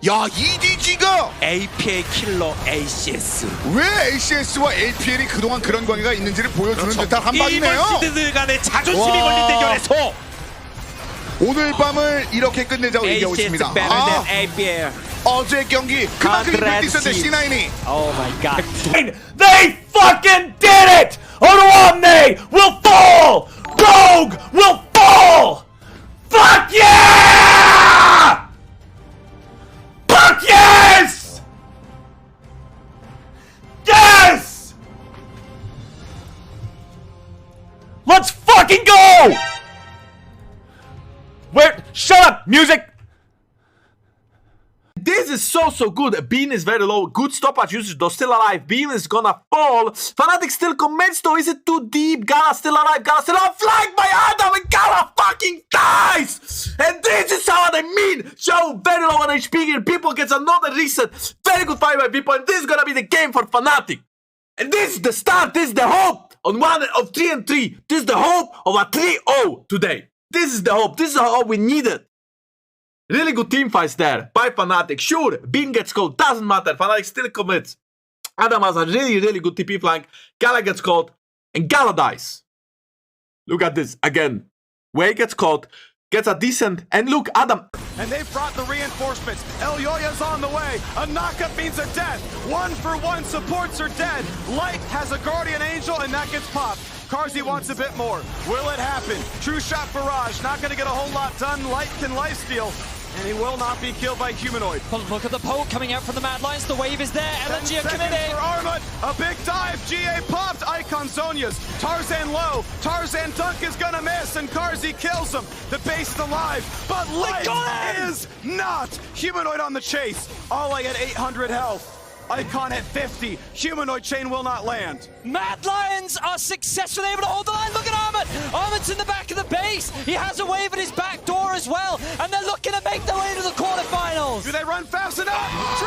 야, EDG가 APL 킬러 ACS. 왜 ACS와 APL이 그동안 그런 관계가 있는지를 보여주는 듯한 한방이네요. 이번 시드 간의 자존심이 와. 걸린 대결에서 오늘 밤을 이렇게 끝내자고 얘기하고 ACS 있습니다. better than APL. 어제 경기 그만큼 이벤트 있었는데 아드레스. C9이 Oh my god. They fucking did it! Oruame will fall! Rogue will fall! Fuck yeah! Fuck yes! Yes! Let's fucking go! Where? Shut up, music! This is so good. Bean is very low. Good stoppage usage though. Still alive. Bean is gonna fall. Fnatic still commits though. Is it too deep? Gala still alive. Gala still alive. Flanked by Adam and Gala fucking dies. And this is how they mean. Joe very low on HP here. People gets another reset. Very good fight by people. And this is gonna be the game for Fnatic. And this is the start. This is the hope on one of 3 and 3. This is the hope of a 3-0 today. This is the hope. This is all we needed. Really good team fights there by Fnatic. Sure, Bean gets caught, doesn't matter. Fnatic still commits. Adam has a really good TP flank. Gala gets caught, and Gala dies. Look at this again. Wei gets caught, gets a decent, and look, Adam. And they've brought the reinforcements. El Yoya's on the way. A knockup means a death. 1-for-1 supports are dead. Light has a guardian angel, and that gets popped. Carzzy wants a bit more. Will it happen? True shot barrage. Not going to get a whole lot done. Light can lifesteal. And he will not be killed by Humanoid. But look at the poke coming out from the Mad Lions. The wave is there. 10 LNG are seconds committed. for Armut. A big dive. GA popped. Icon Zonia's. Tarzan low. Tarzan dunk is going to miss. And Carzzy kills him. The base is alive. But Light is not. Humanoid on the chase. Ollie at 800 health. Icon at 50. Humanoid chain will not land. Mad Lions are successfully able to hold the line. Look at Armut. Armut's in the back of the base. He has a wave at his back door as well. And they're looking to make their way to the quarterfinals. Do they run fast enough?